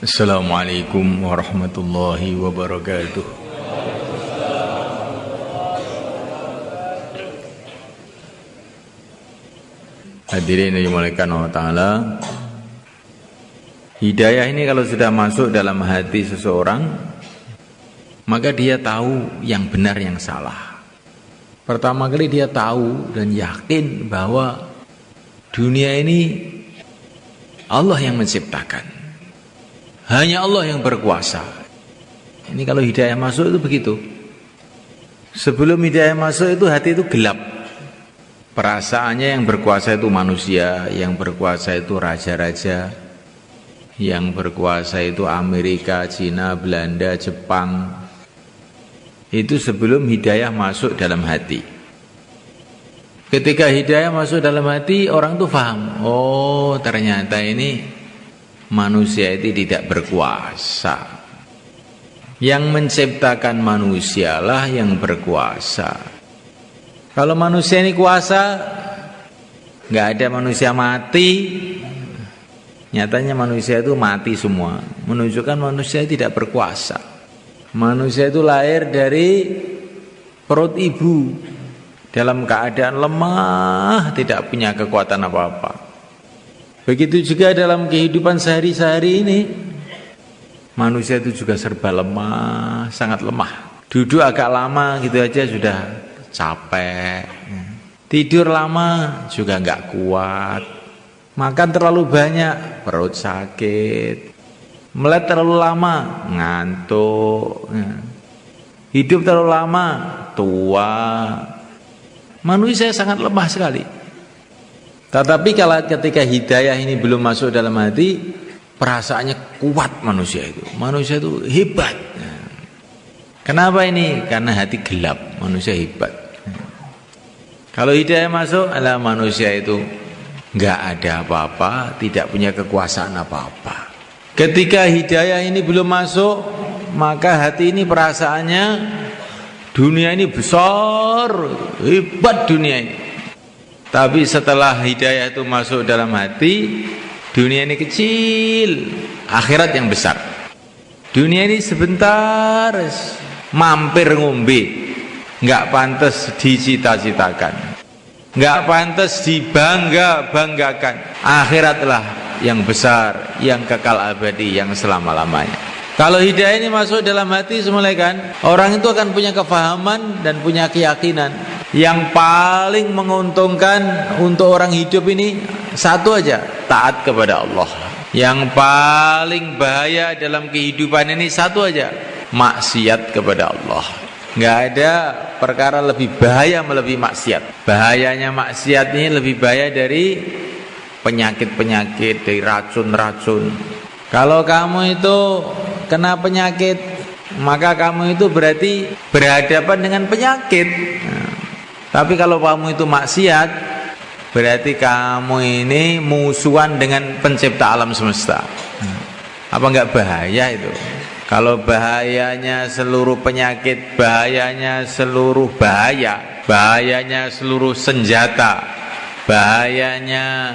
Assalamualaikum warahmatullahi wabarakatuh. Hadirin yang dimuliakan Allah Ta'ala, hidayah ini kalau sudah masuk dalam hati seseorang, maka dia tahu yang benar yang salah. Pertama kali dia tahu dan yakin bahwa dunia ini Allah yang menciptakan, hanya Allah yang berkuasa. Ini kalau hidayah masuk itu begitu. Sebelum hidayah masuk itu hati itu gelap. Perasaannya yang berkuasa itu manusia, yang berkuasa itu raja-raja, yang berkuasa itu Amerika, Cina, Belanda, Jepang. Itu sebelum hidayah masuk dalam hati. Ketika hidayah masuk dalam hati, orang itu paham, oh ternyata ini manusia itu tidak berkuasa. Yang menciptakan manusialah yang berkuasa. Kalau manusia ini kuasa, nggak ada manusia mati. Nyatanya manusia itu mati semua, menunjukkan manusia tidak berkuasa. Manusia itu lahir dari perut ibu dalam keadaan lemah, tidak punya kekuatan apa-apa. Begitu juga dalam kehidupan sehari-hari ini, manusia itu juga serba lemah, sangat lemah. Duduk agak lama gitu aja sudah capek. Tidur lama juga nggak kuat. Makan terlalu banyak, perut sakit. Melek terlalu lama, ngantuk. Hidup terlalu lama, tua. Manusia sangat lemah sekali. Tetapi kalau ketika hidayah ini belum masuk dalam hati, perasaannya kuat manusia itu. Manusia itu hebat. Kenapa ini? Karena hati gelap, manusia hebat. Kalau hidayah masuk, adalah manusia itu nggak ada apa-apa, tidak punya kekuasaan apa-apa. Ketika hidayah ini belum masuk, maka hati ini perasaannya dunia ini besar, hebat dunia ini. Tapi setelah hidayah itu masuk dalam hati, dunia ini kecil, akhirat yang besar. Dunia ini sebentar, mampir ngombe, nggak pantas dicita-citakan, nggak pantas dibangga-banggakan. Akhiratlah yang besar, yang kekal abadi, yang selama-lamanya. Kalau hidayah ini masuk dalam hati semula kan, orang itu akan punya kefahaman dan punya keyakinan. Yang paling menguntungkan untuk orang hidup ini satu aja, taat kepada Allah. Yang paling bahaya dalam kehidupan ini satu aja, maksiat kepada Allah. Nggak ada perkara lebih bahaya melebihi maksiat. Bahayanya maksiat ini lebih bahaya dari penyakit-penyakit, dari racun-racun. Kalau kamu itu kena penyakit, maka kamu itu berarti berhadapan dengan penyakit. Tapi kalau kamu itu maksiat, berarti kamu ini musuhan dengan pencipta alam semesta. Apa enggak bahaya itu? Kalau bahayanya seluruh penyakit, bahayanya seluruh bahaya, bahayanya seluruh senjata, bahayanya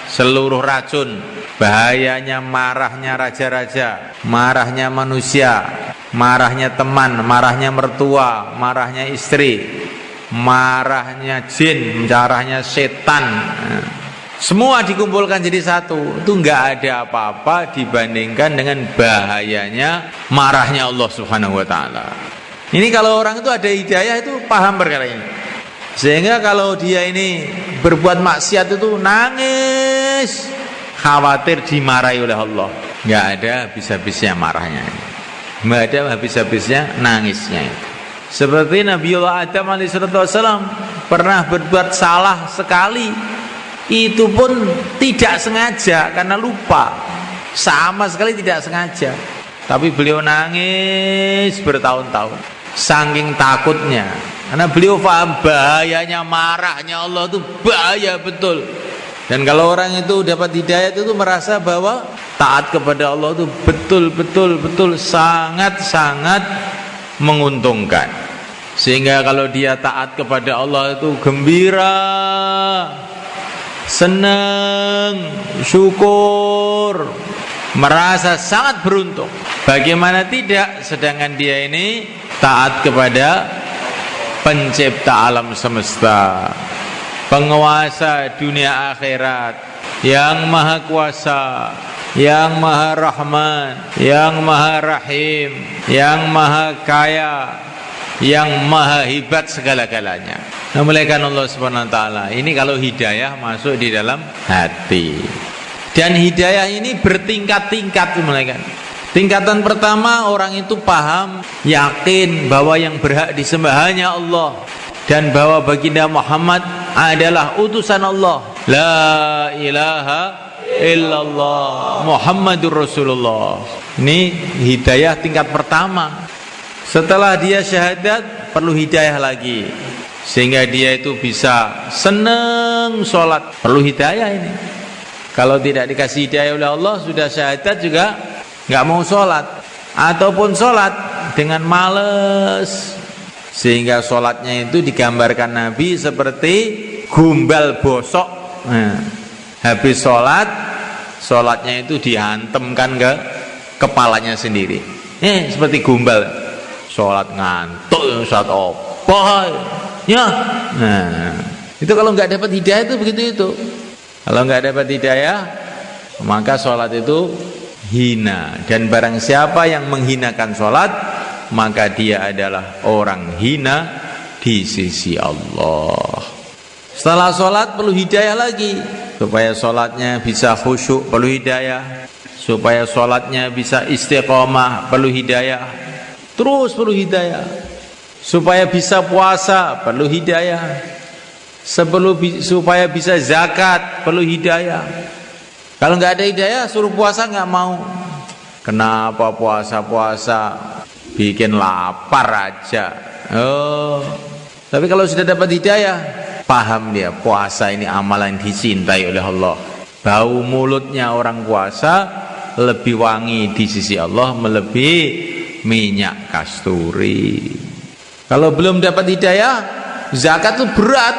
seluruh racun, bahayanya marahnya raja-raja, marahnya manusia, marahnya teman, marahnya mertua, marahnya istri, marahnya jin, marahnya setan. Semua dikumpulkan jadi satu. Itu enggak ada apa-apa dibandingkan dengan bahayanya marahnya Allah Subhanahu wa taala. Ini kalau orang itu ada hidayah itu paham perkara ini. Sehingga kalau dia ini berbuat maksiat itu nangis, khawatir dimarahi oleh Allah. Enggak ada habis-habisnya marahnya. Enggak ada habis-habisnya nangisnya. Seperti Nabiullah Adam alaihissalam pernah berbuat salah sekali. Itu pun tidak sengaja karena lupa, sama sekali tidak sengaja. Tapi beliau nangis bertahun-tahun, saking takutnya, karena beliau paham bahayanya marahnya Allah itu bahaya betul. Dan kalau orang itu dapat hidayah itu merasa bahwa taat kepada Allah itu betul-betul sangat-sangat menguntungkan. Sehingga kalau dia taat kepada Allah itu gembira, senang, syukur. merasa sangat beruntung. Bagaimana tidak, sedangkan dia ini taat kepada pencipta alam semesta, penguasa dunia akhirat, yang maha kuasa, yang maha rahman, yang maha rahim, yang maha kaya, yang maha hebat segala-galanya. Memuliakan Allah Subhanahu wa taala. Ini kalau hidayah masuk di dalam hati. Dan hidayah ini bertingkat-tingkat, memuliakan. Tingkatan pertama, orang itu paham, yakin bahwa yang berhak disembah hanya Allah, dan bahwa baginda Muhammad adalah utusan Allah. La ilaha illallah Muhammadur Rasulullah. Ini hidayah tingkat pertama. Setelah dia syahadat, perlu hidayah lagi, sehingga dia itu bisa senang sholat. Perlu hidayah ini. Kalau tidak dikasih hidayah oleh Allah, sudah syahadat juga nggak mau sholat, ataupun sholat dengan males, sehingga sholatnya itu digambarkan Nabi seperti gumbal bosok. Nah, habis sholat, sholatnya itu dihantemkan ke kepalanya sendiri. Seperti gumbal. Sholat ngantuk, sholat apa ya? Nah, itu kalau nggak dapat hidayah itu begitu itu. Kalau nggak dapat hidayah, maka sholat itu hina. Dan barang siapa yang menghinakan sholat, maka dia adalah orang hina di sisi Allah. Setelah sholat perlu hidayah lagi, supaya sholatnya bisa khusyuk perlu hidayah, supaya sholatnya bisa istiqomah perlu hidayah, terus perlu hidayah, supaya bisa puasa perlu hidayah, supaya bisa zakat perlu hidayah. Kalau nggak ada hidayah, suruh puasa nggak mau. Kenapa puasa-puasa, bikin lapar aja. Tapi kalau sudah dapat hidayah, paham dia puasa ini amalan dicintai oleh Allah. Bau mulutnya orang puasa lebih wangi di sisi Allah, melebihi minyak kasturi. Kalau belum dapat hidayah, zakat itu berat.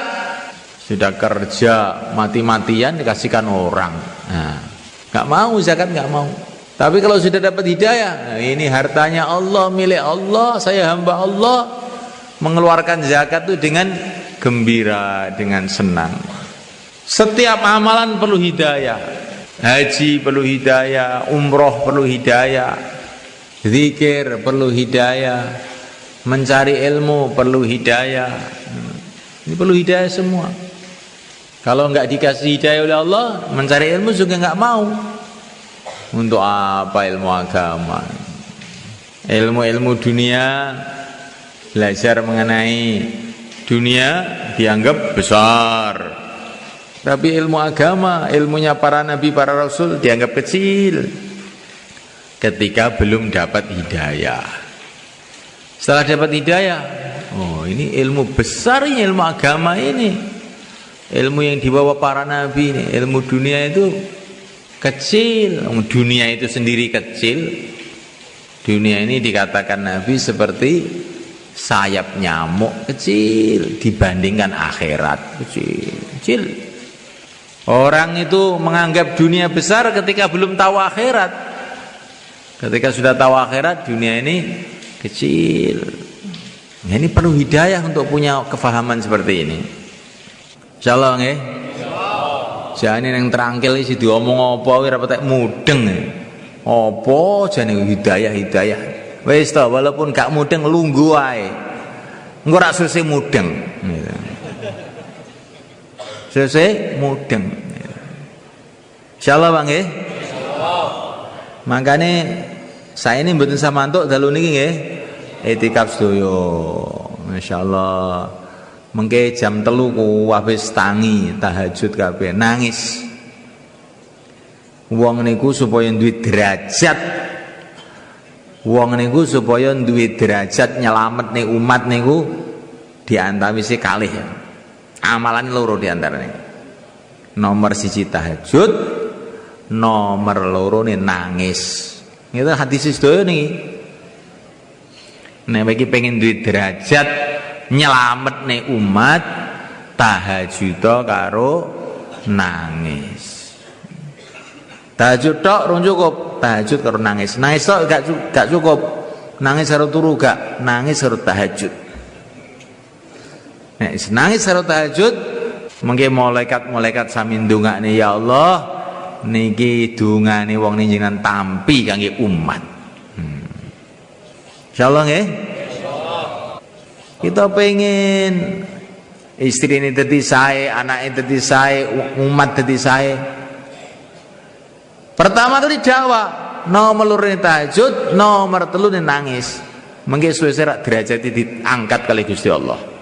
Sudah kerja mati-matian dikasihkan orang, nah, nggak mau zakat, nggak mau. Tapi kalau sudah dapat hidayah, nah ini hartanya Allah, milik Allah, saya hamba Allah, mengeluarkan zakat itu dengan gembira, dengan senang. Setiap amalan perlu hidayah. Haji perlu hidayah, umroh perlu hidayah, zikir perlu hidayah, mencari ilmu perlu hidayah. Ini perlu hidayah semua. Kalau nggak dikasih hidayah oleh Allah, mencari ilmu juga nggak mau. Untuk apa ilmu agama? Ilmu-ilmu dunia, belajar mengenai dunia dianggap besar. Tapi ilmu agama, ilmunya para nabi, para rasul dianggap kecil ketika belum dapat hidayah. Setelah dapat hidayah, oh ini ilmu besar, ini ilmu agama ini. Ilmu yang dibawa para nabi ini, ilmu dunia itu kecil. Dunia itu sendiri kecil. Dunia ini dikatakan Nabi seperti sayap nyamuk, kecil dibandingkan akhirat, kecil. Orang itu menganggap dunia besar ketika belum tahu akhirat. Ketika sudah tahu akhirat, dunia ini kecil. Nah, ini perlu hidayah untuk punya kefahaman seperti ini. Insyaallah nggih. Jane nang terangkil iki diomong apa ora petek mudeng. Apa jane hidayah. Wis to, walaupun gak mudeng lungguh wae. Engko ora sese mudeng. Sese mudeng. Insyaallah Bang nggih. Insyaallah. Makane saya ini mboten samantuk dalu niki nggih. Itikaf sedoyo. Masyaallah. Mengke jam 3 ku wis tangi tahajud kabeh nangis. Wong niku supaya duwe derajat. Wong niku supaya duwe derajat nyelametne umat niku diantawisi kalih ya. Amalan loro diantarane. Nomor 1 tahajud, nomor 2 nangis. Itu hadis sedaya niki. Nek iki pengen duwe derajat nyelametne umat, tahajud karo nangis. Tahajud tok rung cukup, tahajud karo nangis. Nangis tok gak cukup. Nangis karo turu gak, nangis karo tahajud. Nek nangis karo tahajud, mengke malaikat sami ndongakne, ya Allah, niki dungane wong njenengan tampi kangge umat. Insyaallah nggih. Kita pengen istri ini dadi sae, anak ini dadi sae, umat dadi sae. Pertama kali dakwah, nomor loro tahajud, nomor telu nangis. Mengke suwe-suwe derajat diangkat kali Gusti Allah.